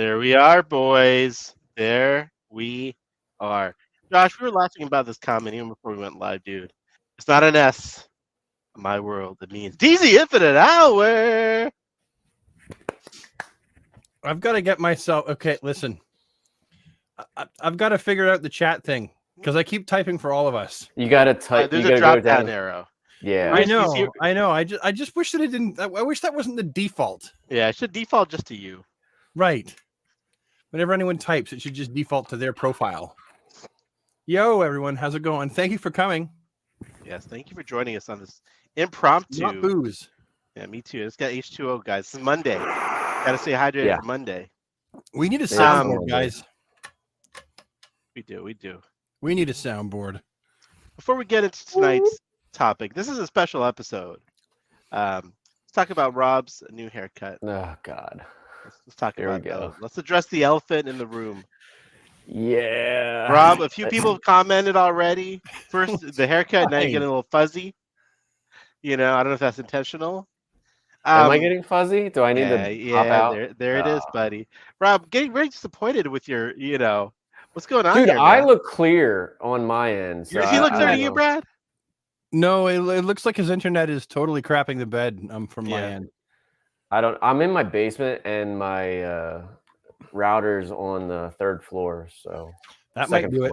There we are, boys. There we are. Josh, we were laughing about this comment even before we went live, dude. It's not an S in my world. It means DZ Infinite Hour. I've got to get myself. Okay, listen. I've got to figure out the chat thing because I keep typing for all of us. You gotta type. There's You a gotta drop go down. down arrow. Yeah, I know. I just wish that it didn't. I wish that wasn't the default. Yeah, it should default just to you. Right. Whenever anyone types, it should just default to their profile. Yo, everyone, how's it going? Thank you for coming. Yes, thank you for joining us on this impromptu. Not booze. Yeah, me too. It's got H2O, guys. This is Monday. Got to stay hydrated for Monday. We need a soundboard, guys. We do. We need a soundboard. Before we get into tonight's topic, this is a special episode. Let's talk about Rob's new haircut. Oh God. Let's talk Here about we go. that. Let's address the elephant in the room. Yeah. Rob, a few people have commented already. First, the haircut. Now you're getting a little fuzzy. You know, I don't know if that's intentional. Am I getting fuzzy? Do I need to pop out? There it is, buddy. Rob, getting very disappointed with your, what's going on Dude, here, I man? look clear on my end. So Does he look clear to you, Brad? No, it looks like his internet is totally crapping the bed from my end. I'm in my basement and my router's on the third floor, so that might do it.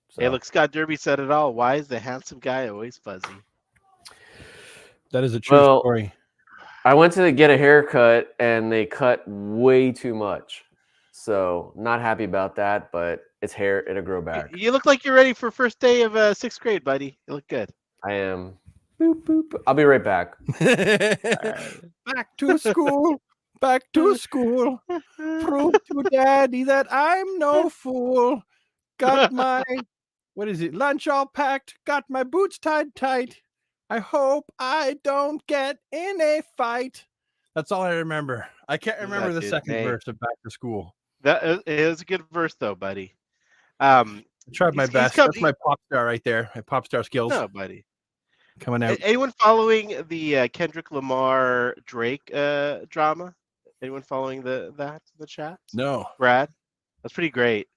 So. Hey, look, Scott Derby said it all. Why is the handsome guy always fuzzy? That is a true story. I went to get a haircut and they cut way too much. So not happy about that, but it's hair, it'll grow back. You look like you're ready for first day of 6th grade, buddy. You look good. I am. Boop, boop. I'll be right back. Back to school. Back to school. Prove to daddy that I'm no fool. Got my, lunch all packed. Got my boots tied tight. I hope I don't get in a fight. That's all I remember. I can't remember the second verse of Back to School. That is a good verse, though, buddy. I tried my best. That's my pop star right there. My pop star skills. No, buddy. Coming out. Anyone following the Kendrick Lamar Drake drama? Anyone following the chat? No. Brad? That's pretty great.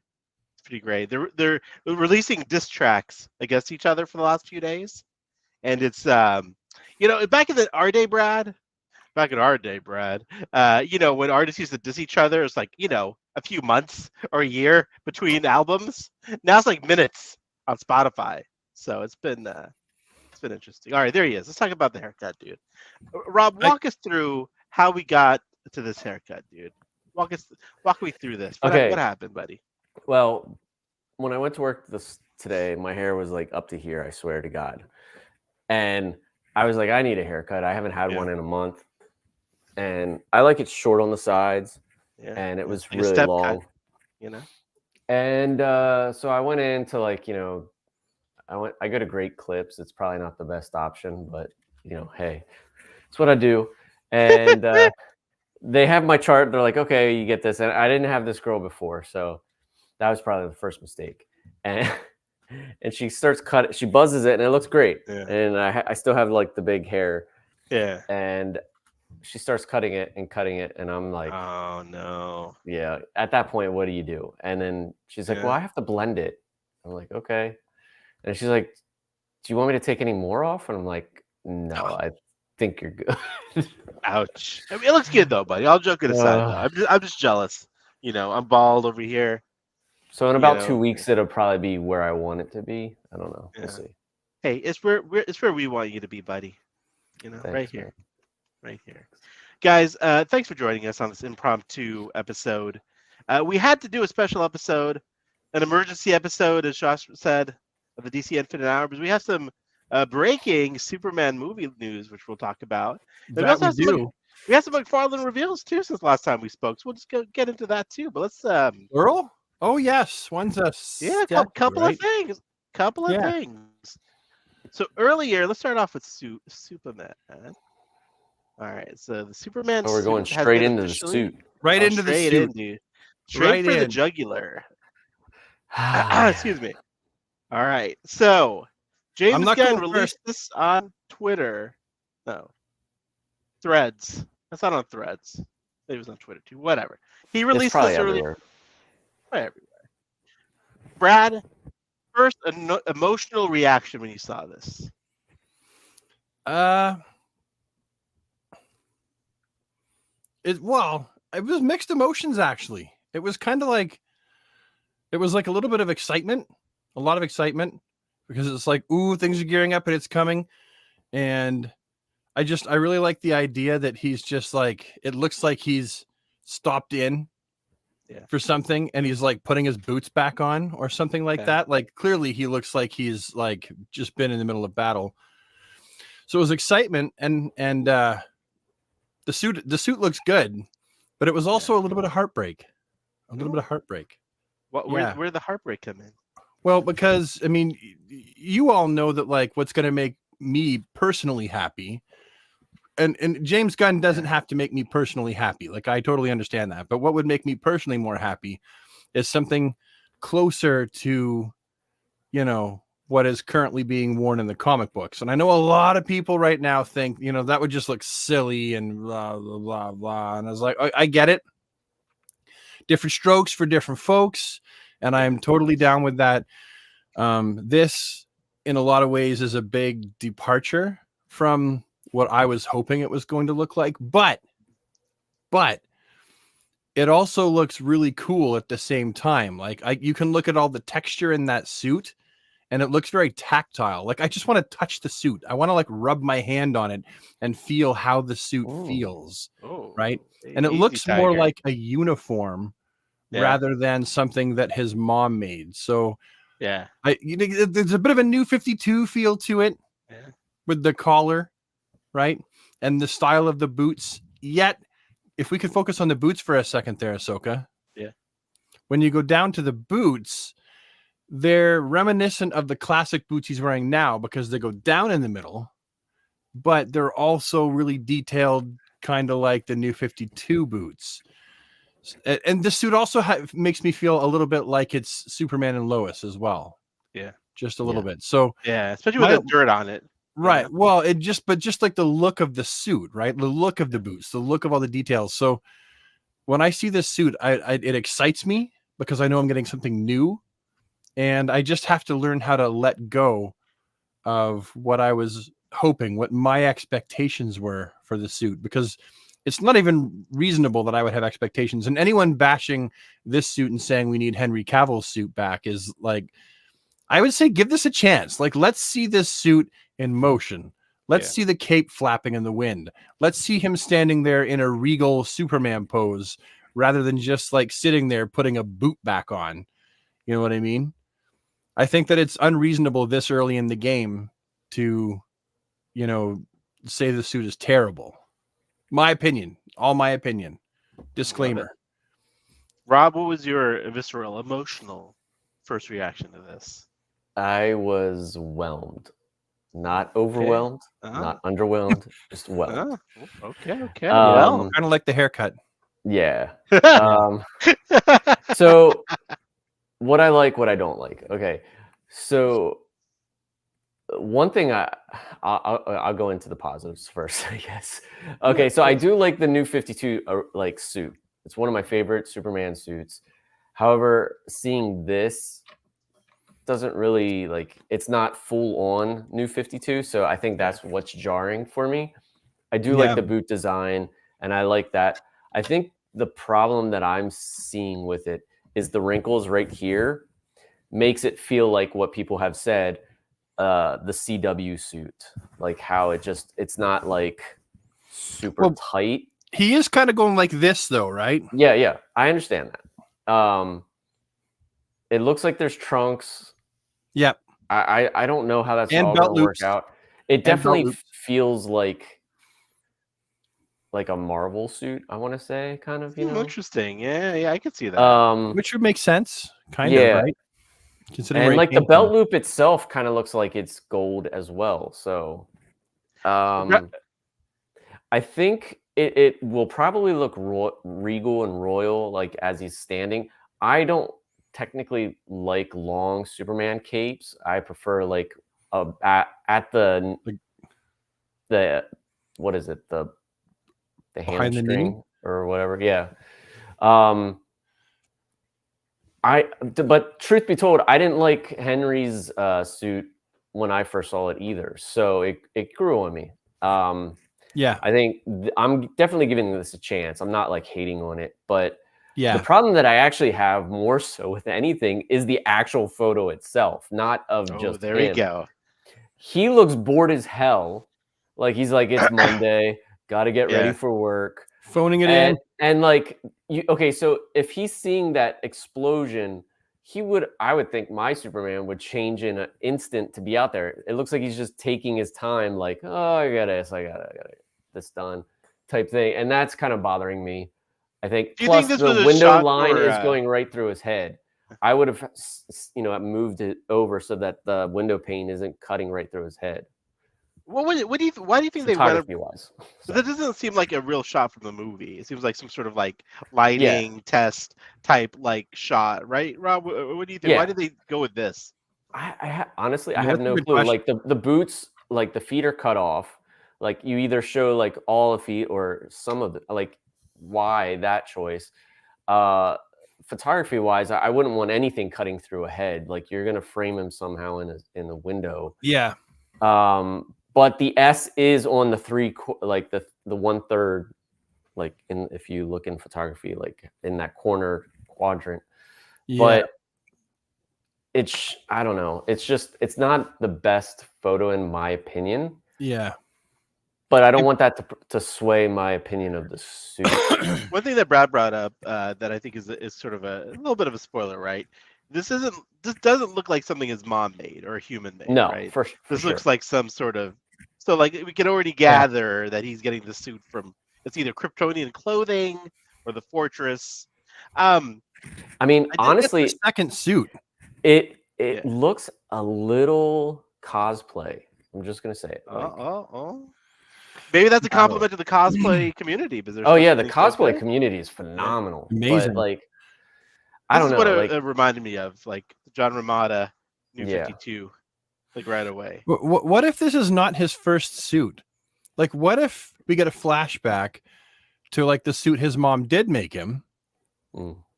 It's pretty great. They're releasing diss tracks against each other for the last few days. And it's back in our day, Brad, when artists used to diss each other, it's like, a few months or a year between albums. Now it's like minutes on Spotify. So it's been interesting. All right, there he is. Let's talk about the haircut, dude. Rob, walk us through how we got to this haircut, dude. Walk me through this. What happened, buddy? Well, when I went to work today, my hair was like up to here, I swear to God. And I was like, I need a haircut. I haven't had one in a month. And I like it short on the sides. Yeah. And it was like really long. Cut, And so I went into I go to Great Clips. It's probably not the best option, but hey, it's what I do. And they have my chart. They're like, okay, you get this. And I didn't have this girl before. So that was probably the first mistake. And she starts cutting. She buzzes it, and it looks great. Yeah. And I still have like the big hair. Yeah. And she starts cutting it, and I'm like, oh no. Yeah. At that point, what do you do? And then she's like, well, I have to blend it. I'm like, okay. And she's like, do you want me to take any more off? And I'm like, no, I think you're good. Ouch. I mean, it looks good though, buddy. I'll joke it aside. I'm just jealous. I'm bald over here. So in about 2 weeks, it'll probably be where I want it to be. I don't know. We'll see. Hey, it's where we want you to be, buddy. Thanks, right here. Right here. Guys, thanks for joining us on this impromptu episode. We had to do a special episode, an emergency episode, as Josh said, of the DC Infinite Hour, because we have some breaking Superman movie news, which we'll talk about. We have some McFarlane reveals, too, since last time we spoke, so we'll just get into that, too. But let's... Earl? Oh, yes. One's a... Yeah, a couple of things. Couple of things. So earlier, let's start off with Superman. All right, so the Superman we're going straight into the suit. Right into the suit. Straight for the jugular. Excuse me. All right, so James Gunn released this on Twitter. No. Threads. That's not on Threads. It was on Twitter too. Whatever. He It's released probably this early. everywhere. Everywhere. Brad, first emotional reaction when you saw this. It was mixed emotions actually. It was kind of like a little bit of excitement, a lot of excitement, because it's like, ooh, things are gearing up and it's coming. And I really like the idea that he's just like, it looks like he's stopped in for something and he's like putting his boots back on or something like that. Like clearly he looks like he's like just been in the middle of battle. So it was excitement and the suit looks good, but it was also a little bit of heartbreak. Where the heartbreak come in? Well, because I mean, you all know that like what's going to make me personally happy, and James Gunn doesn't have to make me personally happy. Like I totally understand that, but what would make me personally more happy is something closer to, you know, what is currently being worn in the comic books. And I know a lot of people right now think, you know, that would just look silly and blah blah blah blah. And I was like, I get it. Different strokes for different folks, and I'm totally down with that. This, in a lot of ways, is a big departure from what I was hoping it was going to look like, but it also looks really cool at the same time. Like you can look at all the texture in that suit, and it looks very tactile. Like I just want to touch the suit. I want to like rub my hand on it and feel how the suit feels, right? And it looks more like a uniform rather than something that his mom made. So there's a bit of a New 52 feel to it with the collar, right? And the style of the boots. Yet, if we could focus on the boots for a second there, Ahsoka. Yeah. When you go down to the boots, they're reminiscent of the classic boots he's wearing now because they go down in the middle, but they're also really detailed, kind of like the New 52 boots. And this suit also makes me feel a little bit like it's Superman and Lois as well. Yeah. Just a little bit. So especially with the dirt on it. Right. Well, but just like the look of the suit, right? The look of the boots, the look of all the details. So when I see this suit, it excites me because I know I'm getting something new, and I just have to learn how to let go of what I was hoping, what my expectations were for the suit, because it's not even reasonable that I would have expectations. And anyone bashing this suit and saying we need Henry Cavill's suit back is like, I would say give this a chance. Like, let's see this suit in motion. Let's see the cape flapping in the wind. Let's see him standing there in a regal Superman pose rather than just like sitting there putting a boot back on. You know what I mean? I think that it's unreasonable this early in the game to, you know, say the suit is terrible. My opinion, all my opinion. Disclaimer. Rob, what was your visceral, emotional first reaction to this? I was whelmed. Not overwhelmed, not underwhelmed, just whelmed. Okay. Well, kind of like the haircut. Yeah. So what I like, what I don't like. Okay. So one thing I'll go into the positives first, I guess. Okay, so I do like the New 52 like suit. It's one of my favorite Superman suits. However, seeing this doesn't really like, it's not full on New 52, so I think that's what's jarring for me. I do like the boot design, and I like that. I think the problem that I'm seeing with it is the wrinkles right here makes it feel like what people have said, the CW suit, like how it's not like super tight. He is kind of going like this though, right? Yeah, I understand that. It looks like there's trunks. Yep. I don't know how that's and all belt going to work loops. out. It definitely feels like a Marvel suit, I want to say, kind of, you know. Interesting. Yeah, I could see that. Which would make sense, kind of, right? Considering and like the belt loop itself kind of looks like it's gold as well. So I think it will probably look regal and royal, like as he's standing. I don't technically like long Superman capes. I prefer like at the what is it, the hamstring, or whatever. Yeah. But truth be told, I didn't like Henry's suit when I first saw it either. So it grew on me. Yeah. I think I'm definitely giving this a chance. I'm not like hating on it, but Yeah. the problem that I actually have more so with anything is the actual photo itself, not of just there him. we go. He looks bored as hell. Like he's like, it's Monday, got to get ready Yeah. for work. Phoning it in. And like, okay, so if he's seeing that explosion, I would think my Superman would change in an instant to be out there. It looks like he's just taking his time, like, oh, I gotta get this done type thing. And that's kind of bothering me. I think. Do you Plus, think this the was a window shot line for, is going right through his head. I would have, moved it over so that the window pane isn't cutting right through his head. Why do you think they went? Photography-wise, so. That doesn't seem like a real shot from the movie. It seems like some sort of like lighting test type like shot, right? Rob, what do you think? Yeah. Why did they go with this? Honestly, I Yeah, have that's a no good clue. question. Like the boots, like the feet are cut off. Like you either show like all the feet or some of the, like, why that choice? Photography wise, I wouldn't want anything cutting through a head. Like you're gonna frame him somehow in a window. Yeah. But the S is on the like the 1/3, like if you look in photography, like in that corner quadrant. Yeah. But I don't know. It's not the best photo in my opinion. Yeah. But I don't want that to sway my opinion of the suit. One thing that Brad brought up that I think is sort of a little bit of a spoiler, right? This doesn't look like something his mom made or a human made, No, right? for This sure. looks like some sort of, so like we can already gather that he's getting the suit from, it's either Kryptonian clothing or the Fortress. I mean, honestly, the second suit. It looks a little cosplay. I'm just gonna say it. Maybe that's a compliment to the cosplay community. Because the cosplay community is phenomenal. Amazing. But, like, I don't know. This is what it reminded me of, like John Romita, New 52, like right away. What if this is not his first suit? Like, what if we get a flashback to like the suit his mom did make him?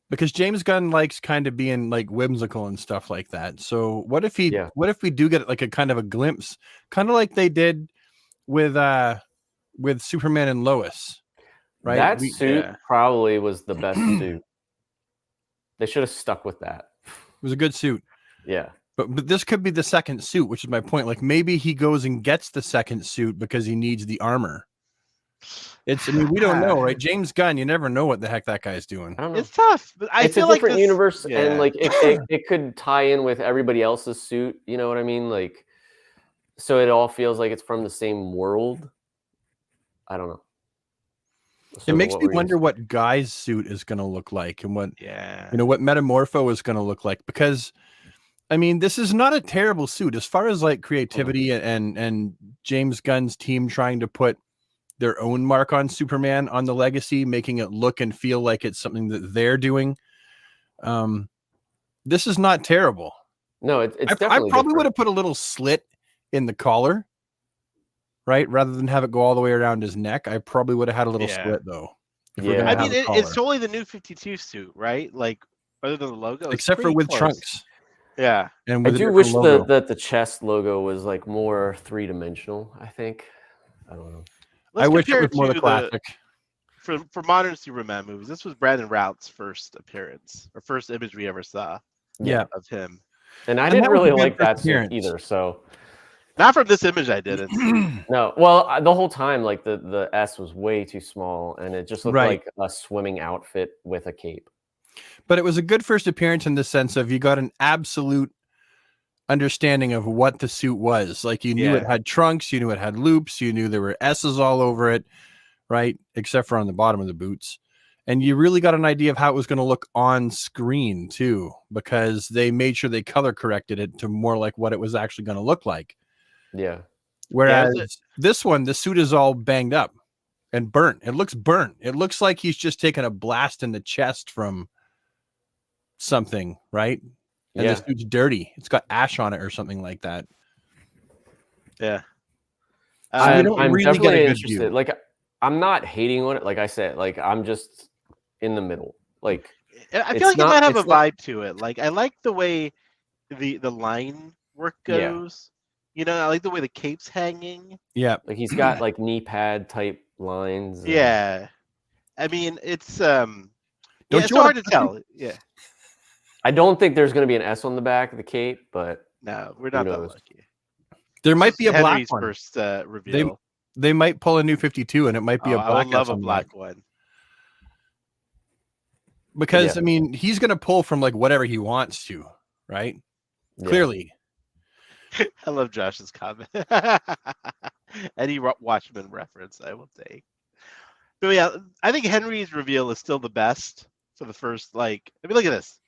Because James Gunn likes kind of being like whimsical and stuff like that. So what if we do get like a kind of a glimpse, kind of like they did with Superman and Lois, right? That suit probably was the best suit. They should have stuck with that. It was a good suit. Yeah. But this could be the second suit, which is my point. Like maybe he goes and gets the second suit because he needs the armor. I mean, we don't know, right? James Gunn, you never know what the heck that guy's doing. I don't know. It's tough. But I feel a different like universe, and like it could tie in with everybody else's suit. You know what I mean? Like, so it all feels like it's from the same world. I don't know. So it makes me wonder what Guy's suit is going to look like, and what what Metamorpho is going to look like. Because, I mean, this is not a terrible suit as far as like creativity and James Gunn's team trying to put their own mark on Superman on the legacy, making it look and feel like it's something that they're doing. This is not terrible. No, it's definitely. I probably would have put a little slit in the collar, right, rather than have it go all the way around his neck. I probably would have had a little split though. Yeah, I mean, it's totally the New 52 suit, right? Like, other than the logo, except for with close. Trunks. Yeah, and I do wish that the chest logo was like more 3-dimensional. I think. I don't know. I wish it was more the classic. For modern Superman movies, this was Brandon Routh's first appearance, or first image we ever saw. Of him. And I didn't really like that suit either. So, not from this image, I didn't. No, well, the whole time, like the S was way too small, and it just looked like a swimming outfit with a cape. But it was a good first appearance in the sense of you got an absolute understanding of what the suit was. Like you knew it had trunks, you knew it had loops, you knew there were S's all over it, right? Except for on the bottom of the boots. And you really got an idea of how it was going to look on screen too, because they made sure they color corrected it to more like what it was actually going to look like. Yeah. Whereas this one, the suit is all banged up and burnt. It looks burnt. It looks like he's just taken a blast in the chest from something, right? And the suit's dirty. It's got ash on it or something like that. Yeah. I'm really definitely interested. Like, I'm not hating on it. Like I said, like I'm just in the middle. Like I it's feel like it not- might have a it's not- vibe to it. Like I like the way the line work Yeah. goes. You know, I like the way the cape's hanging. Yeah. like he's got like knee pad type lines. and- Yeah. I mean, it's Don't it's you wanna hard to put tell. Yeah. I don't think there's going to be an S on the back of the cape, but No, we're not that knows? lucky. There might be a black Henry's one. first reveal. They might pull a new 52, and it might be a I black. would love S a on the black back. one. Because Yeah. I mean, he's gonna pull from like whatever he wants to, right? yeah. Clearly. I love Josh's comment. Any Watchmen reference, I will take. But yeah, I think Henry's reveal is still the best for the first. Like, I mean, look at this.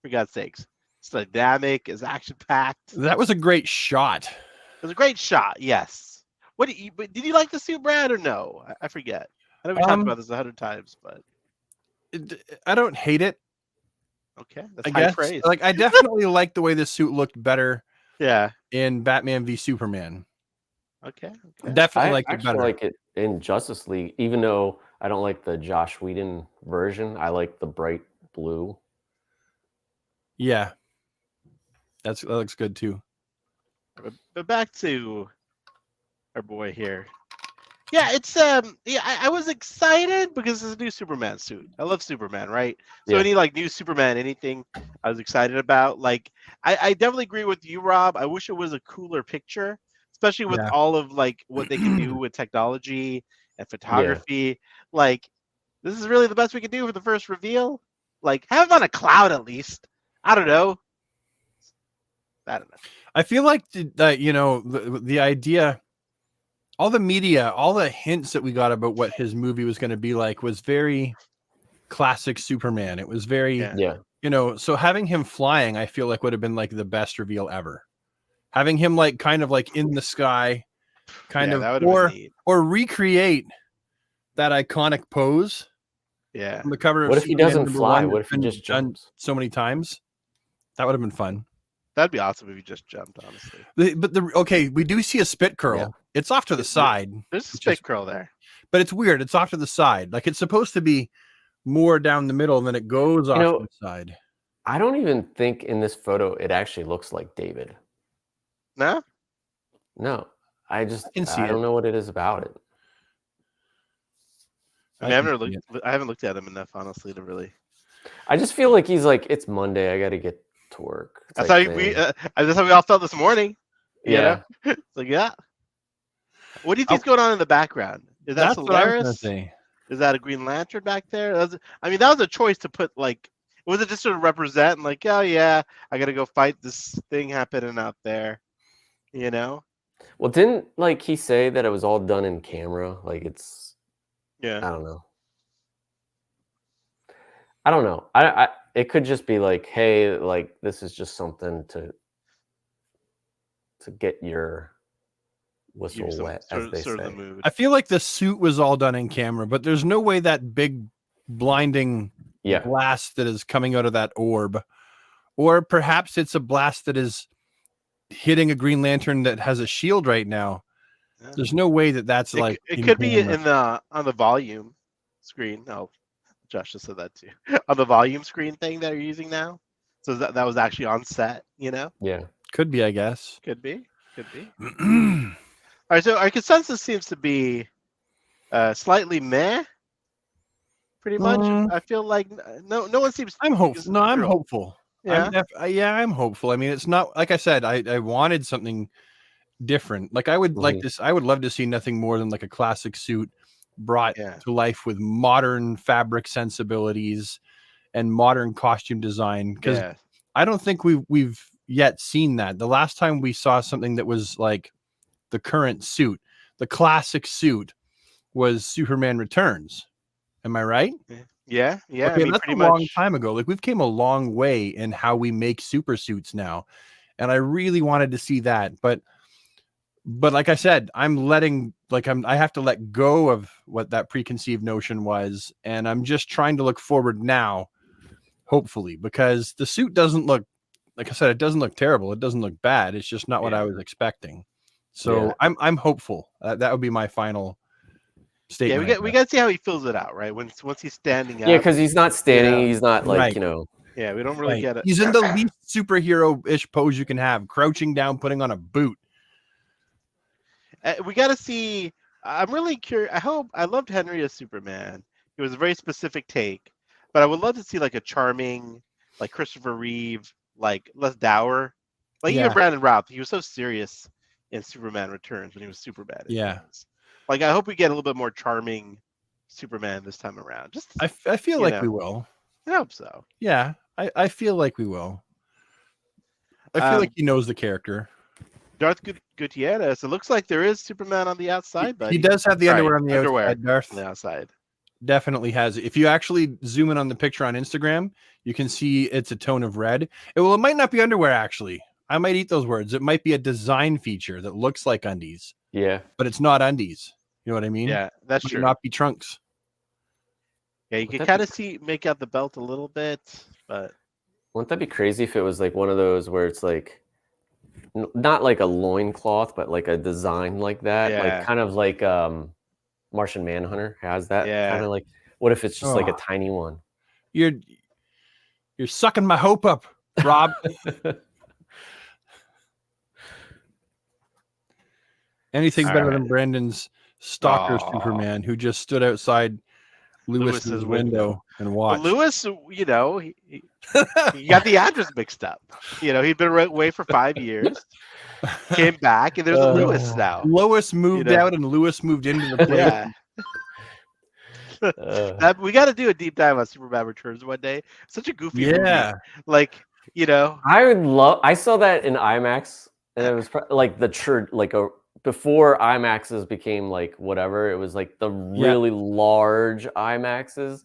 For God's sakes, it's dynamic, it's action packed. That was a great shot. It was a great shot. Yes. But did you like the suit, Brad, or no? I forget. I know we talked about this 100 times, but I don't hate it. okay, that's I high guess. praise. Like, I definitely like the way this suit looked better Yeah. in Batman v Superman. Okay. Definitely I liked it actually better. like it in Justice League, even though I don't like the Josh Whedon version. I like the bright blue. Yeah. That looks good too. But back to our boy here. Yeah, it's yeah, I was excited because it's a new Superman suit. I love Superman, right? So Yeah. any like new Superman, anything I was excited about. Like I definitely agree with you, Rob. I wish it was a cooler picture, especially with Yeah. all of like what they can do with technology and photography. Like this is really the best we can do for the first reveal. Like have him on a cloud at least. I don't know. I don't know. I feel like the idea, all the media, all the hints that we got about what his movie was going to be like was very classic Superman. It was very, Yeah. Yeah. so having him flying, I feel like would have been like the best reveal ever. Having him like kind of like in the sky, kind Yeah, of, that would have or been neat. recreate that iconic pose Yeah. on the cover of What if he Superman doesn't number fly? one What that's if he been just done jumps? so many times? That would have been fun. That'd be awesome if you just jumped, honestly. Okay, we do see a spit curl. Yeah. It's off to the side, There's a Which spit is- curl there. but it's weird. It's off to the side. Like it's supposed to be more down the middle, and then it goes off know- to the side. I don't even think in this photo it actually looks like David. No? No, I can see don't it. know what it is about it. I mean, can see it. I haven't looked at him enough, honestly, to really. I just feel like he's like, it's Monday. I got to get to work. That's type how thing. that's how we all felt this morning. You Yeah. know? It's like, yeah. What do you think's going on in the background? Is that That's what I was gonna Solaris? say. Is that a Green Lantern back there? I mean, that was a choice to put like. Was it just to represent like, oh yeah, I gotta go fight this thing happening out there, you know? Well, didn't like he say that it was all done in camera? Like it's, Yeah. I don't know. I don't know. I it could just be like, hey, like this is just something to get your whistle Give some wet, sort as of, they sort of say. the mood. I feel like the suit was all done in camera, but there's no way that big blinding Yeah. blast that is coming out of that orb, or perhaps it's a blast that is hitting a Green Lantern that has a shield right now. Yeah. There's no way that that's It, like it in could be camera. in the on the volume screen. Oh, Josh just said that too. On the volume screen thing that you're using now. So that was actually on set, you know? Yeah. Could be, I guess. Could be. All right, so our consensus seems to be slightly meh. Pretty much. Mm. I feel like no one seems I'm hopeful. No, I'm thrilled. hopeful. Yeah. I'm hopeful. I mean, it's not like I said. I wanted something different. Like I would like Mhm. this. I would love to see nothing more than like a classic suit brought Yeah. to life with modern fabric sensibilities and modern costume design. Because Yeah. I don't think we've yet seen that. The last time we saw something that was like the current suit, the classic suit, was Superman Returns. Am I right? Yeah. Yeah. Okay, I mean, that's pretty a long much. time ago. Like we've came a long way in how we make super suits now, and I really wanted to see that. But like I said, I have to let go of what that preconceived notion was, and I'm just trying to look forward now, hopefully, because the suit doesn't look, like I said, it doesn't look terrible. It doesn't look bad. It's just not what I Yeah. was expecting. So Yeah. I'm hopeful. That would be my final statement. Yeah, we got to see how he fills it out, right? Once he's standing up. Yeah, because he's not standing. Yeah. He's not like Right. you know. Yeah, we don't really Right. get it. He's in the least superhero-ish pose you can have, crouching down, putting on a boot. We got to see. I'm really curious. I loved Henry as Superman. It was a very specific take, but I would love to see like a charming, like Christopher Reeve, like less dour, like Yeah. even Brandon Routh. He was so serious in Superman Returns when he was Superman. Yeah. Like I hope we get a little bit more charming Superman this time around. Just I feel You like know. we will. I hope so. Yeah, I feel like we will. I feel like he knows the character. Darth Gutierrez. It looks like there is Superman on the outside, but He does have the Sorry, underwear on the underwear. outside. Darth on the outside. definitely has it. If you actually zoom in on the picture on Instagram, you can see it's a tone of red. It might not be underwear, actually. I might eat those words. It might be a design feature that looks like undies, Yeah. but it's not undies. You know what I mean? Yeah, that's Might true. not be trunks. Yeah, you Would can that kind of make out the belt a little bit, but Wouldn't that be crazy if it was like one of those where it's like not like a loincloth, but like a design like that? Yeah. Like kind of like Martian Manhunter has that Yeah. kind of like what if it's just like a Oh. tiny one? You're sucking my hope up, Rob. Anything All better right. than Brandon's stalker Aw. Superman who just stood outside Lewis's Lewis's window and But watched. Lewis, he got the address mixed up. He'd been away for 5 years, came back, and there's a Lewis now. Lois moved know. out and Lewis moved into the place. Yeah, we got to do a deep dive on Superman Returns one day. Such a goofy movie. Yeah. Like I would love. I saw that in IMAX, and it was like the church, like before IMAXs became like whatever. It was like the really large IMAXs,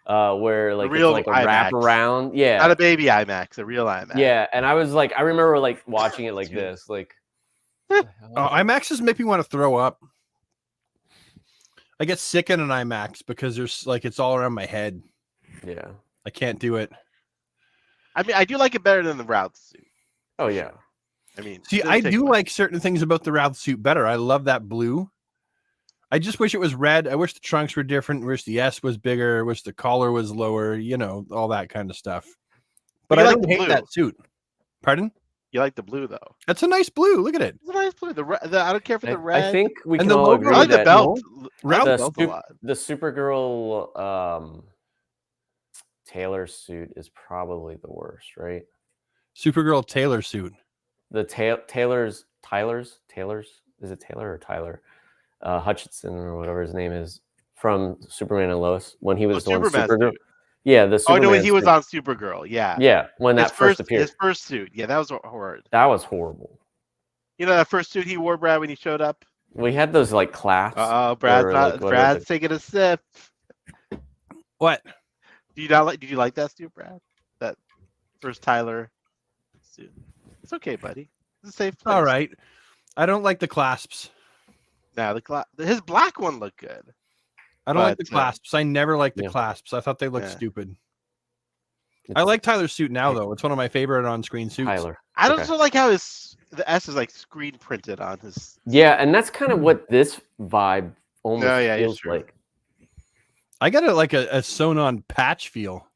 where like real it's like a IMAX. wraparound. Yeah, not a baby IMAX, a real IMAX. yeah. And I was like, I remember like watching it like this, like. Oh, IMAXs make me want to throw up. I get sick in an IMAX because there's like it's all around my head. Yeah. I can't do it. I mean, I do like it better than the Routh suit. Oh yeah. I mean, See, doesn't I take do much. like certain things about the Routh suit better. I love that blue. I just wish it was red. I wish the trunks were different. I wish the S was bigger. I wish the collar was lower. All that kind of stuff. But you I like don't the hate blue. that suit. Pardon? You like the blue though. That's a nice blue. Look at it. It's a nice blue. I don't care for the red. I think we And can the all logo- agree I like the that belt. Routh I like the the belt a sup- lot. the Supergirl Taylor suit is probably the worst, right? Supergirl Taylor suit. The Taylor's is it Taylor or Tyler Hutchinson or whatever his name is from Superman and Lois when he was doing Superman Supergirl. suit. Yeah, the Oh Superman no, when he was suit. on Supergirl. Yeah. Yeah, when that first appeared, his first suit. Yeah, that was horrid. that was horrible. You know that first suit he wore, Brad, when he showed up. We had those like clasps. Oh, Brad's or, not, like, what Brad's was it? taking a sip. What? Did you like that suit, Brad? That first Tyler suit. It's okay, buddy. It's a safe place. All right. I don't like the clasps. Now his black one looked good. I don't like the But, clasps. I never liked the Yeah. clasps. I thought they looked Yeah. stupid. I It's like Tyler's suit now, though. It's one of my favorite on-screen suits. Tyler. I don't Okay. so like how the S is like screen printed on his. Yeah, and that's kind of what this vibe almost Oh, yeah, it's feels true. like. I got it like a sewn-on patch feel.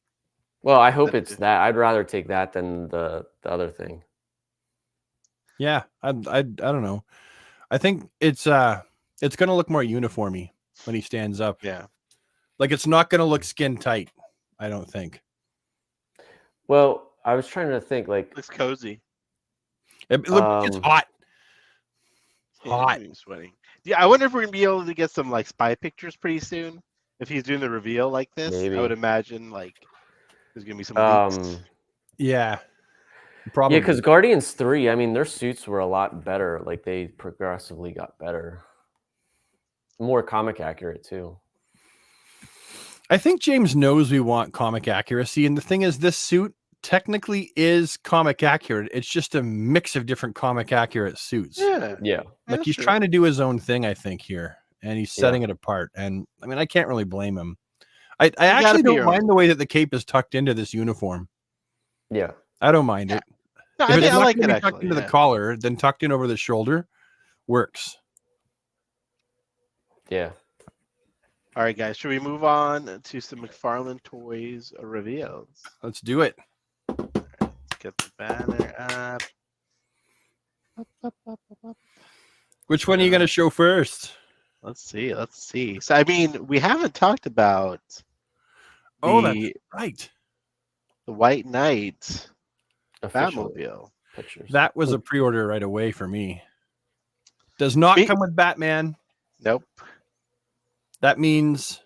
Well, I hope it's that. I'd rather take that than the other thing. Yeah, I don't know. I think it's gonna look more uniformy when he stands up. Yeah. Like it's not gonna look skin tight. I don't think. Well, I was trying to think like Looks cozy. It's Um, hot. Yeah, Hot. he's sweating. Yeah, I wonder if we're gonna be able to get some like spy pictures pretty soon. If he's doing the reveal like this, Maybe. I would imagine like there's gonna be some leaks. Yeah, probably. yeah, because Guardians 3, I mean, their suits were a lot better. Like they progressively got better. More comic accurate too. I think James knows we want comic accuracy, and the thing is, this suit technically is comic accurate. It's just a mix of different comic accurate suits. Yeah, Yeah. Like that's he's true. trying to do his own thing, I think, here, and he's setting it apart. And I mean, I can't really blame him. I gotta actually be don't your own. mind the way that the cape is tucked into this uniform. Yeah. I don't mind it. No, If I, it's think I not like gonna it be tucked actually. into Yeah. the collar, then tucked in over the shoulder, works. Yeah. All right, guys. Should we move on to some McFarlane Toys reveals? Let's do it. Let's get the banner up. Which one are you going to show first? Let's see. Let's see. So, I mean, we haven't talked about Oh, that's the right. White Knight Officially, Batmobile. pictures. That was a pre-order right away for me. Does not Me- come with Batman. Nope. That means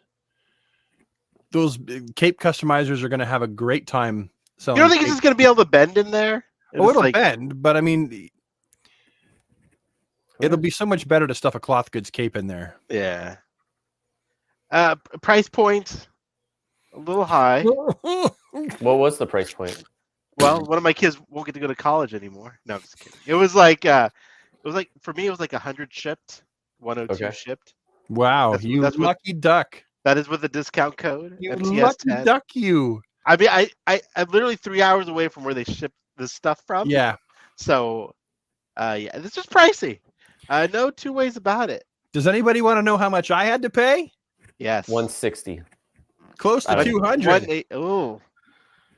those Cape customizers are going to have a great time selling. You don't think it's Cape. just going to be able to bend in there? Oh, it'll like, bend, but I mean, it'll be so much better to stuff a cloth goods cape in there. Yeah. Price point a little high. What was the price point? Well, one of my kids won't get to go to college anymore. No, I'm just kidding. It was like for me it was like 100 shipped, 102 Okay. shipped. Wow, That's- you that's what- lucky duck. That is with the discount code You MTS10. lucky duck, you. I mean, I'm literally 3 hours away from where they ship this stuff from. Yeah. So, yeah, this is pricey. No two ways about it. Does anybody want to know how much I had to pay? Yes. 160. Close to One- 200 Oh,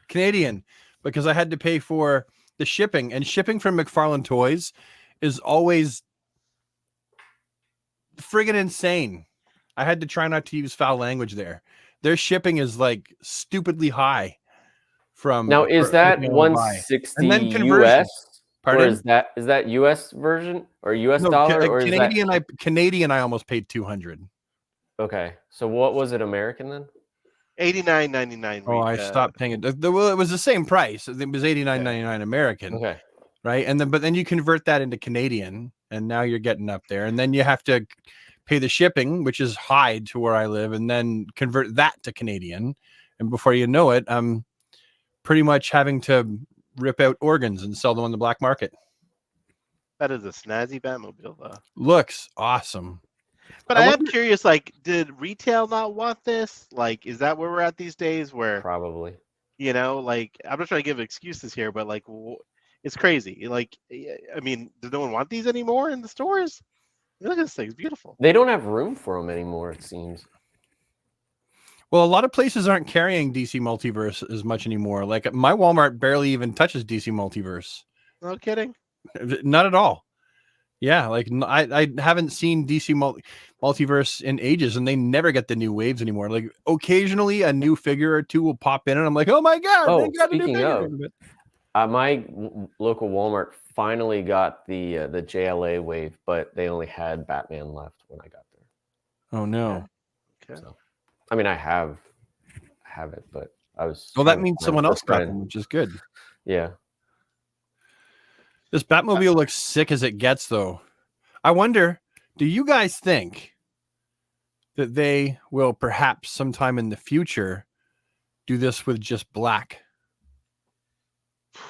Canadian, because I had to pay for the shipping, and shipping from McFarlane Toys is always friggin' insane. I had to try not to use foul language there. Their shipping is like stupidly high. From Now, is for that anything I buy. 160 And then conversion. US? Or Pardon? is that US version or US No, dollar? Or is that... Canadian. I almost paid 200. Okay, so what was it American then? $89.99. Oh, I stopped paying it. Well, it was the same price. It was $89.99 American, Okay, right? And then, but then you convert that into Canadian, and now you're getting up there. And then you have to pay the shipping, which is high to where I live, and then convert that to Canadian. And before you know it, I'm pretty much having to rip out organs and sell them on the black market. That is a snazzy Batmobile, though. Looks awesome. But I I am wonder- curious, like, did retail not want this? Like, is that where we're at these days? Where, probably. you know, like, I'm not trying to give excuses here, but like, it's crazy. Like, I mean, does no one want these anymore in the stores? Look at this thing; it's beautiful. They don't have room for them anymore, it seems. Well, a lot of places aren't carrying DC Multiverse as much anymore. Like my Walmart barely even touches DC Multiverse. No kidding. Not at all. Yeah, like I haven't seen DC Multiverse in ages, and they never get the new waves anymore. Like occasionally a new figure or two will pop in, and I'm like, oh my god! Oh, they got a new speaking figure. of, my local Walmart finally got the JLA wave, but they only had Batman left when I got there. Oh no! Okay. So, I mean, I have it, but I was. Well, that trying to means find someone it for else a got friend. them, which is good. Yeah. This Batmobile looks sick as it gets, though. I wonder, do you guys think that they will perhaps sometime in the future do this with just black?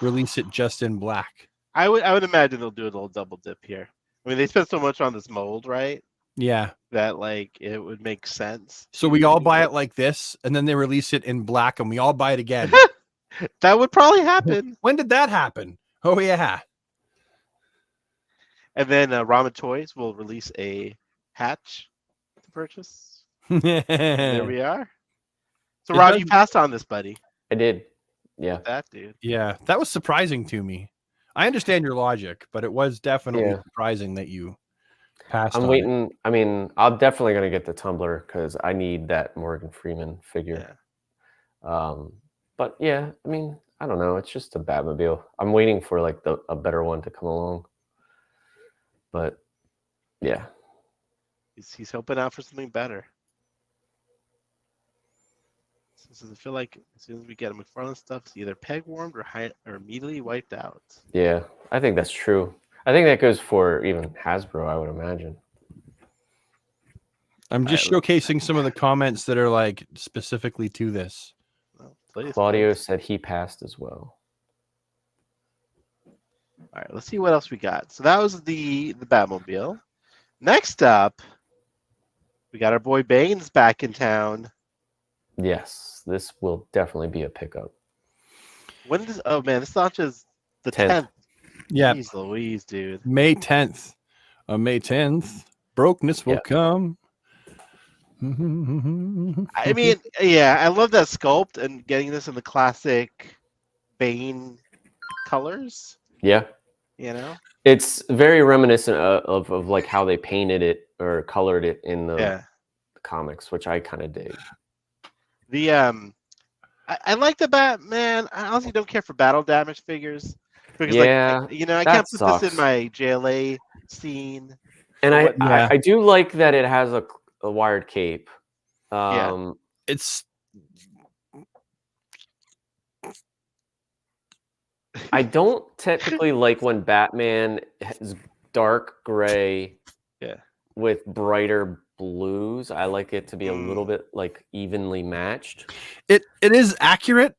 Release it just in black. I would imagine they'll do a little double dip here. I mean, they spent so much on this mold, right? Yeah. That like it would make sense. So we all buy it like this, and then they release it in black, and we all buy it again. That would probably happen. When did that happen? Oh, yeah. And then Rama Toys will release a hatch to purchase. There we are. So, It Rob, does- you passed on this, buddy. I did. Yeah. That dude. Yeah, that was surprising to me. I understand your logic, but it was definitely Yeah. surprising that you passed I'm on it. waiting. I mean, I'm definitely going to get the Tumblr because I need that Morgan Freeman figure. Yeah. But yeah, I mean, I don't know. It's just a Batmobile. I'm waiting for like a better one to come along. But yeah, He's hoping out for something better. So does it feel like as soon as we get a McFarlane stuff, it's either peg warmed or immediately wiped out? yeah, I think that's true. I think that goes for even Hasbro, I would imagine. I'm just showcasing some of the comments that are like specifically to this. Well, please, Claudio please. said he passed as well. All right, let's see what else we got. So that was the Batmobile. Next up, we got our boy Bane's back in town. Yes, this will definitely be a pickup. When does? Oh man, this launches the 10th. 10th. Yeah, Jeez Louise, dude. May 10th. On May 10th, brokenness will Yeah. come. I mean, yeah, I love that sculpt and getting this in the classic Bane colors. Yeah. You know. It's very reminiscent of like how they painted it or colored it in the comics, which I kind of dig. The I like the Batman. I honestly don't care for battle damage figures because, Yeah, like, you know, I that can't put this sucks. in my JLA scene. And or I whatnot. I do like that it has a wired cape. It's I don't typically like when Batman is dark gray with brighter blues. I like it to be a little bit like evenly matched. It is accurate.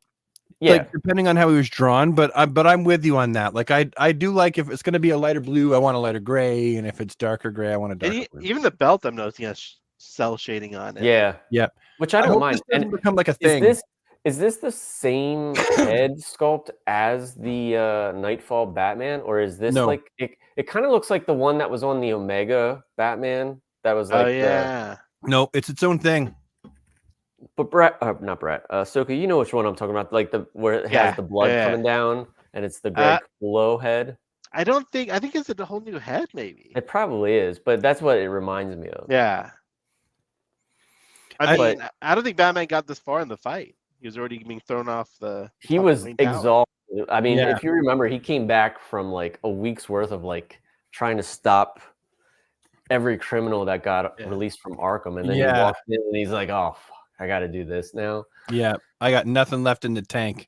Yeah. Like, depending on how he was drawn, but I'm with you on that. Like, I do like, if it's going to be a lighter blue, I want a lighter gray, and if it's darker gray, I want a darker blue. Even the belt, I'm noticing has cell shading on it. Yeah, which I don't hope mind. This doesn't become like a is thing. Is this the same head sculpt as the Nightfall Batman, or is this like it kind of looks like the one that was on the Omega Batman? That was like no, it's its own thing. But not Brett, Soka, you know which one I'm talking about, like where it has the blood coming down, and it's the Greg Lowe head. I think it's a whole new head, maybe. It probably is, but that's what it reminds me of. Yeah. I mean, I don't think Batman got this far in the fight. He was already being thrown off the. He was exhausted. I mean, if you remember, he came back from like a week's worth of like trying to stop every criminal that got released from Arkham, and then he walked in and he's like, "Oh, fuck, I got to do this now." Yeah, I got nothing left in the tank.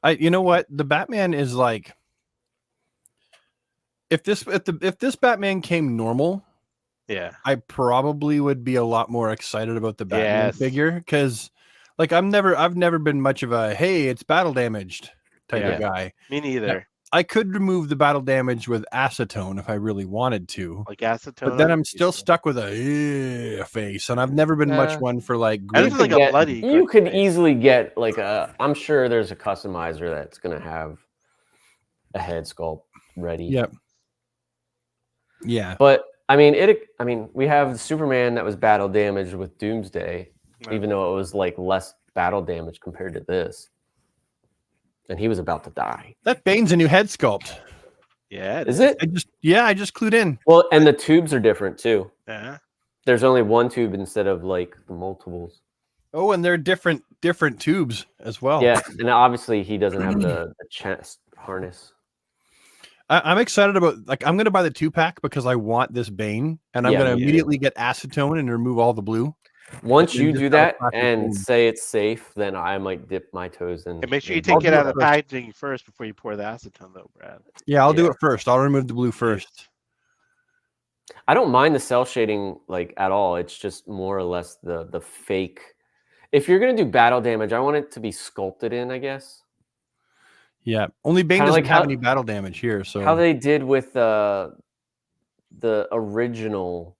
You know what? The Batman is like, if this Batman came normal, I probably would be a lot more excited about the Batman figure, because like I've never been much of a it's battle damaged type of guy. Me neither. I could remove the battle damage with acetone if I really wanted to. Like acetone. But then I'm still stuck with a face, and I've never been much one for like. You could easily get like I'm sure there's a customizer that's gonna have a head sculpt ready. Yep. Yeah. But I mean, we have Superman that was battle damaged with Doomsday, even though it was like less battle damage compared to this. And he was about to die. That Bane's a new head sculpt. Yeah. Is it? I just clued in. Well, and the tubes are different too. Yeah. There's only one tube instead of like the multiples. Oh, and they're different tubes as well. Yeah, and obviously he doesn't have the chest harness. I'm excited about, like, I'm going to buy the 2-pack because I want this Bane, and I'm going to immediately get acetone and remove all the blue. Once you do that and say it's safe, then I might dip my toes in. And make sure you take it out of the packaging first before you pour the acetone, though, Brad. Yeah, I'll do it first. I'll remove the blue first. I don't mind the cell shading like at all. It's just more or less the fake. If you're gonna do battle damage, I want it to be sculpted in, I guess. Yeah, only Bane doesn't have any battle damage here. So how they did with the original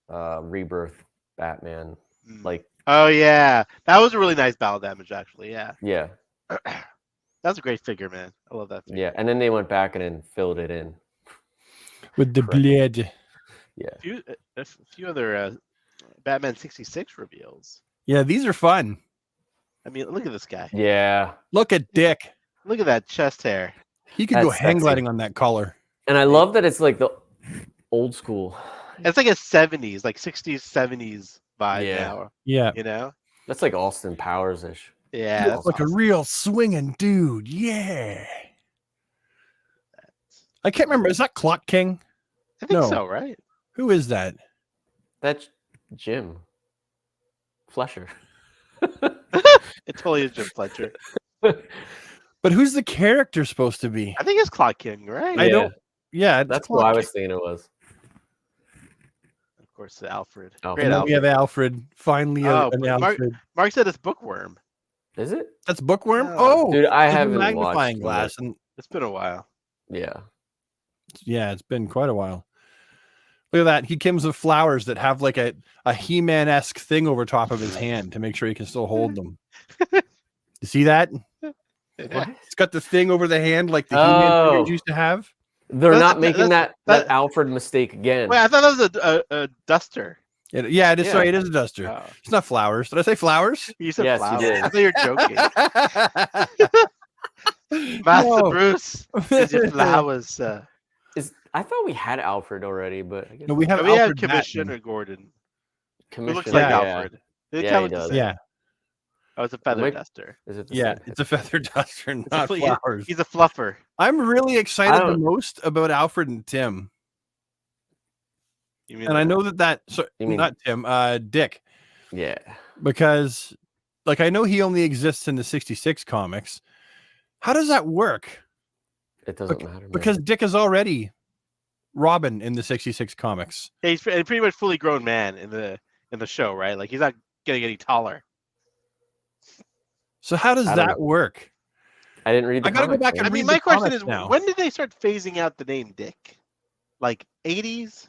Rebirth Batman, like. Oh yeah, that was a really nice battle damage, actually. Yeah. Yeah. That's a great figure, man. I love that figure. Yeah, and then they went back and then filled it in with the blade. Yeah. A few other Batman 66 reveals. Yeah, these are fun. I mean, look at this guy. Yeah. Look at Dick. Look at that chest hair. He could go hang gliding on that collar. And I love that it's like the old school. It's like a 70s, like 60s, 70s vibe now. Yeah. You know? That's like Austin Powers-ish. Yeah. That's like awesome. A real swinging dude. Yeah. I can't remember. Is that Clock King? I think so, right? Who is that? That's Jim Fletcher. It totally is Jim Fletcher. But who's the character supposed to be? I think it's Clock King, right? I don't. Yeah, that's what I was thinking it was. Of course, Alfred. Great Alfred. We have Alfred. Finally, an Alfred. Mark said it's Bookworm. Is it? That's Bookworm. Oh, dude, I haven't magnifying glass, and it's been a while. Yeah. Yeah, it's been quite a while. Look at that. He comes with flowers that have like a He-Man-esque thing over top of his hand to make sure he can still hold them. You see that? What? It's got the thing over the hand like the He-Man figures used to have. They're not making that Alfred mistake again. Wait, I thought that was a duster. Yeah, it is. Yeah. Sorry, it is a duster. Oh. It's not flowers. Did I say flowers? You said Yes, you flowers. did. I thought you were joking. Master No. Bruce, is it flowers? I thought we had Alfred already, but I guess No, we have We have Alfred Commissioner Batman. Gordon. Who Commissioner. looks like Yeah. Alfred. They Yeah, tell he what to does. say. Yeah, Oh, it's a feather Mike- duster. Is it the yeah, same? it's a feather duster, It's not a- flowers. He's a fluffer. I'm really excited the don't- most about Alfred and Tim, You mean and I that? know that You mean- not Tim, Dick, Yeah. because like I know he only exists in the 66 comics. How does that work? It doesn't matter. man. Because Dick is already Robin in the 66 comics. Yeah, he's a pretty much fully grown man in the show, right? Like he's not getting any taller. So how does I don't that work? I didn't read the I gotta go comic, back man. and I mean, read the my question comics is, now. when did they start phasing out the name Dick? Like 80s?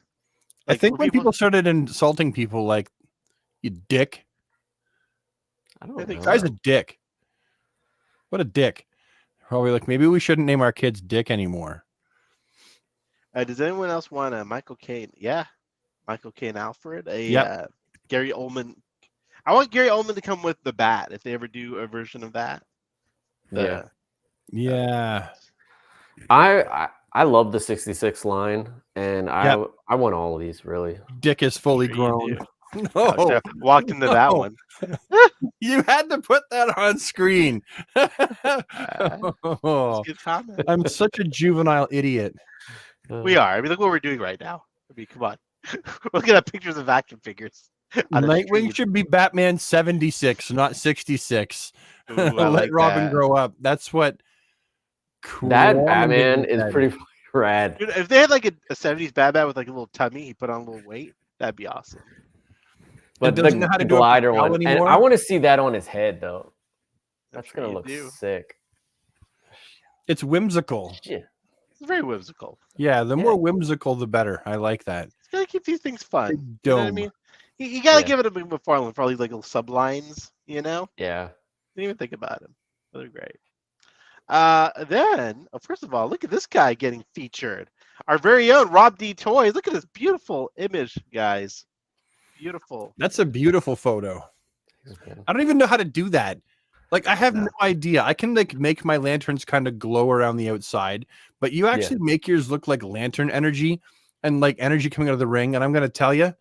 I think were when people started insulting people like you dick. I don't I think know. Guy's a dick. What a dick. Probably like maybe we shouldn't name our kids Dick anymore. Does anyone else want a Michael Caine? Yeah, Michael Caine Alfred. Yep. Gary Oldman. I want Gary Oldman to come with the bat if they ever do a version of that. Yeah. Yeah. I love the 66 line, and Yep. I want all of these really. Dick is fully Sure you grown. do. No, So walked into that no. one. you had to put that on screen. It's a good comment. I'm such a juvenile idiot. We are. I mean, look what we're doing right now. I mean, come on. Look at pictures of action figures. on a Nightwing stream. should be Batman 76, not 66. Ooh, I Let like Robin that. grow up. That's what That Quammen Batman is said. pretty fucking rad. Dude, if they had like a 70s Batman with like a little tummy, he put on a little weight, that'd be awesome. But the doesn't know how to do a glider propel one, and anymore? I want to see that on his head though. I'm That's sure gonna you look do. sick. It's whimsical. Yeah. It's very whimsical. Yeah, the Yeah. more whimsical, the better. I like that. It's gotta keep these things fun. Big You know what I dome. mean? You gotta Yeah. give it a McFarlane for all these like little sublines, you know? Yeah. Didn't even think about him. But they're great. Then, first of all, look at this guy getting featured. Our very own Rob D. Toys. Look at this beautiful image, guys. Beautiful. That's a beautiful photo. Thanks, man. I don't even know how to do that. Like I have No. no idea. I can like make my lanterns kind of glow around the outside, but you actually make yours look like lantern energy and like energy coming out of the ring. And I'm gonna tell you,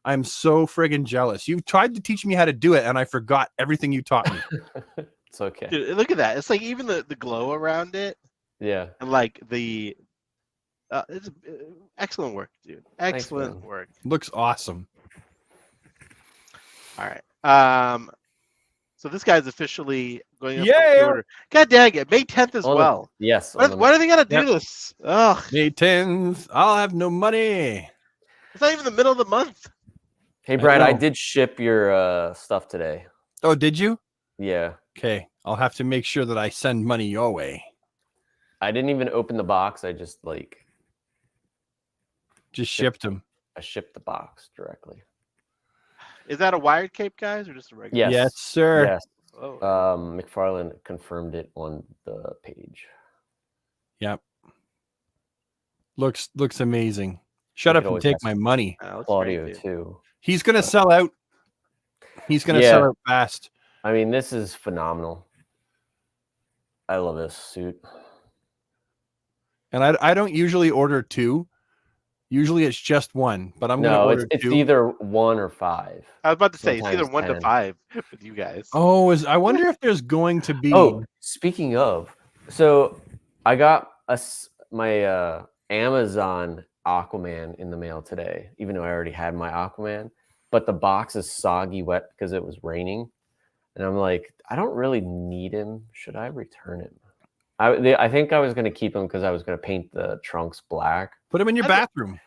I'm so friggin' jealous. You've tried to teach me how to do it, and I forgot everything you taught me. It's okay. Dude, look at that. It's like even the glow around it Yeah. and like the it's excellent work, dude. Thanks, Excellent man. work. Looks awesome. All right. So this guy's officially going up for Yeah. pre-order. God dang it, May 10th as On the- well. Yes. on Why, the- why do they gotta do Yep. this? Ugh, May 10th. I'll have no money. it's not even the middle of the month. Hey Brad, I know. did ship your stuff today. Oh, did you? Yeah. Okay. I'll have to make sure that I send money your way. I didn't even open the box. I just like Just shipped them. I shipped the box directly. Is that a wired cape, guys, or just a regular? Yes. Yes, sir. Yes. Oh, McFarlane confirmed it on the page. Yep. Looks amazing. Shut We up could and always take ask my money. looks great, Claudio dude. too. He's gonna sell out. He's gonna Yeah. sell out fast. I mean, this is phenomenal. I love this suit. And I don't usually order two. Usually it's just one, but I'm gonna No, order it's two. either 1 or 5. I was about to say it's either Sometimes 1 to 10. 5 with you guys. Oh, I wonder if there's going to be Oh, speaking of, so I got my Amazon Aquaman in the mail today, even though I already had my Aquaman, but the box is soggy wet because it was raining. And I'm like, I don't really need him. Should I return him? I think I was going to keep him because I was going to paint the trunks black. put him in your I don't- bathroom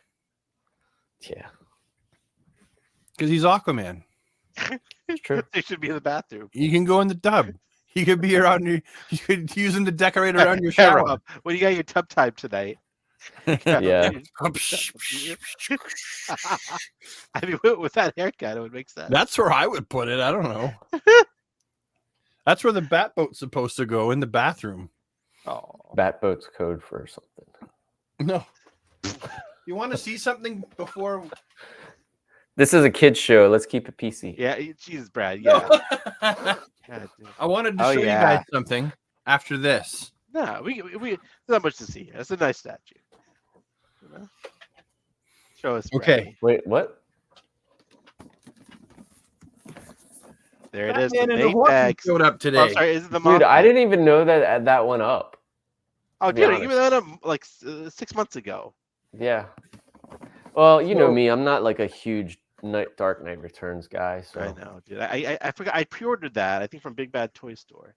Yeah, because he's Aquaman. it's true. They should be in the bathroom. You can go in the tub. He could be around your. You could use him to decorate around your Yeah, shower. Rob, what do you got your tub time tonight? Yeah. I mean, with that haircut, it would make sense. That's where I would put it. I don't know. That's where the bat boat's supposed to go, in the bathroom. Oh, Batboat's code for something. No. You want to see something before This is a kids show. Let's keep it PC. Yeah, Jesus, Brad. Yeah. God, dude. I wanted to Oh, show you yeah. guys something after this. No, we there's not much to see here. It's a nice statue. You know? Show us. Okay. Brady. Wait, what? There it is. The Batman and the main Horseman bags. showed up Oh, today. I'm sorry. Is it the Dude, I Mothman? didn't even know that went up. Oh, to be dude, I honest. gave that up like 6 months ago. Yeah. Well, you know So- me. I'm not like a huge Dark Knight Returns guy. So. I know, dude. I forgot. I pre-ordered that. I think from Big Bad Toy Store.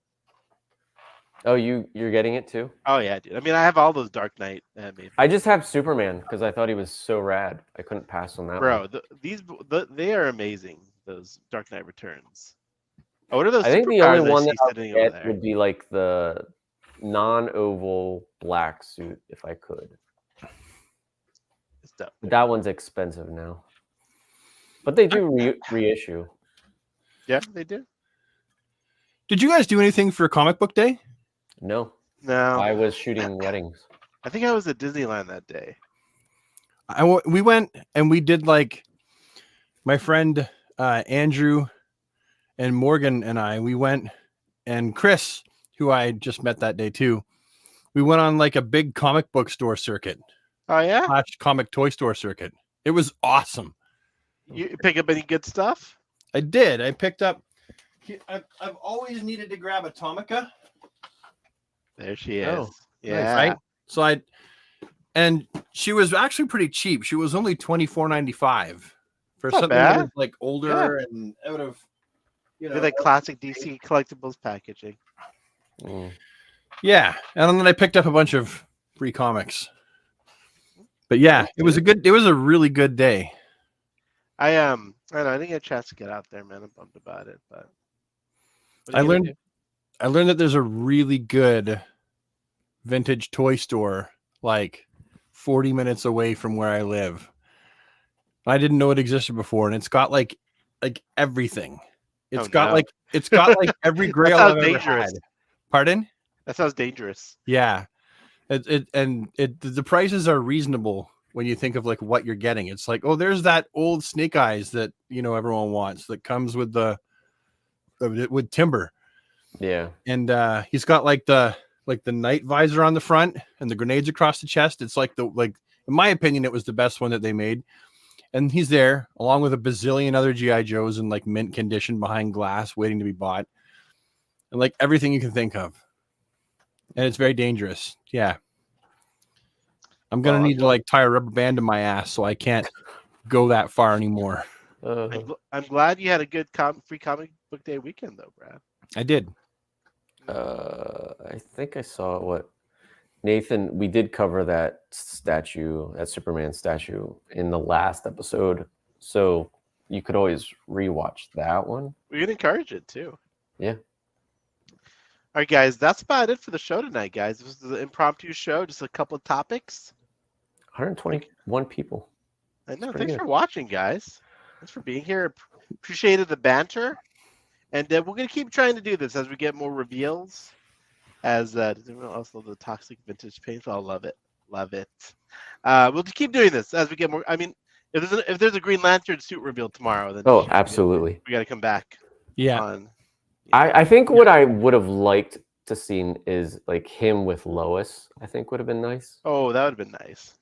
Oh, you're getting it too? Oh yeah, dude. I mean, I have all those Dark Knight. I just have Superman because I thought he was so rad. I couldn't pass on that. Bro, one. they are amazing. Those Dark Knight Returns. Oh, what are those? I think the superpowers only one I that see I sitting would over get there? would be like the non-oval black suit if I could. It's dope. But that one's expensive now. But they do reissue. Yeah, they do. Did you guys do anything for Comic Book Day? No, No, I was shooting weddings. I think I was at Disneyland that day. We went and we did like my friend Andrew and Morgan and we went, and Chris, who I just met that day too. We went on like a big comic book store circuit, Oh yeah, comic toy store circuit. It was awesome. you pick up any good stuff? I did. I picked up. I've always needed to grab Atomica. There she is. Oh, Yeah. Right? So and she was actually pretty cheap. She was only $24.95 for Not something bad. that was like older and out of, With like classic DC collectibles packaging. Mm. Yeah, and then I picked up a bunch of free comics. But yeah, it was a really good day. I don't know, I didn't get a chance to get out there, man. I'm bummed about it, but what are I you gonna learned that there's a really good vintage toy store like 40 minutes away from where I live. I didn't know it existed before, and it's got like everything. It's Oh, got no. like every grail sounds I've ever dangerous. had. Pardon? That sounds dangerous. Yeah. The prices are reasonable when you think of like what you're getting. It's like, oh, there's that old Snake Eyes that everyone wants that comes with with timber. Yeah. And he's got like the night visor on the front and the grenades across the chest. It's like in my opinion, it was the best one that they made. And he's there along with a bazillion other GI Joes in like mint condition behind glass, waiting to be bought, and like everything you can think of. And it's very dangerous. Yeah. I'm gonna need to like tie a rubber band to my ass so I can't go that far anymore. I'm glad you had a good free comic book day weekend, though, Brad. I did. I think I saw what Nathan. We did cover that Superman statue in the last episode, so you could always rewatch that one. We can encourage it too. Yeah. All right, guys, that's about it for the show tonight, guys. This was the impromptu show, just a couple of topics. 121 people. I know. pretty Thanks good. for watching, guys. Thanks for being here. Appreciated the banter, and we're gonna keep trying to do this as we get more reveals. Does anyone else love the toxic vintage paint? I'll love it. We'll just keep doing this as we get more. I mean, if there's a Green Lantern suit reveal tomorrow, then Oh, absolutely. we got to come back. Yeah. On. I think what I would have liked to seen is like him with Lois. I think would have been nice. Oh, that would have been nice.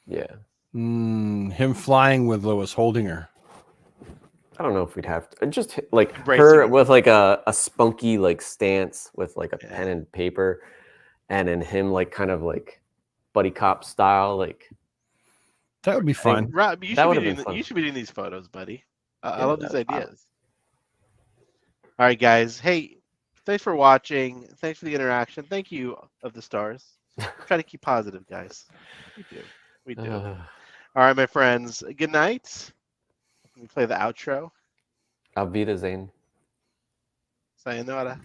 Yeah. Him flying with Lois holding her. I don't know if we'd have to just like Embracing her her. with like a spunky like stance with like a Yeah. pen and paper, and then him like kind of like buddy cop style. Like That would be fun. Rob, you That should, would be have been doing, fun. you should be doing these photos, buddy. I Yeah, love these that- ideas. All right, guys. Hey, thanks for watching. Thanks for the interaction. Thank you of the stars. Try to keep positive, guys. We do. All right, my friends. Good night. Let me play the outro. Auf Wiedersehen. Sayonara.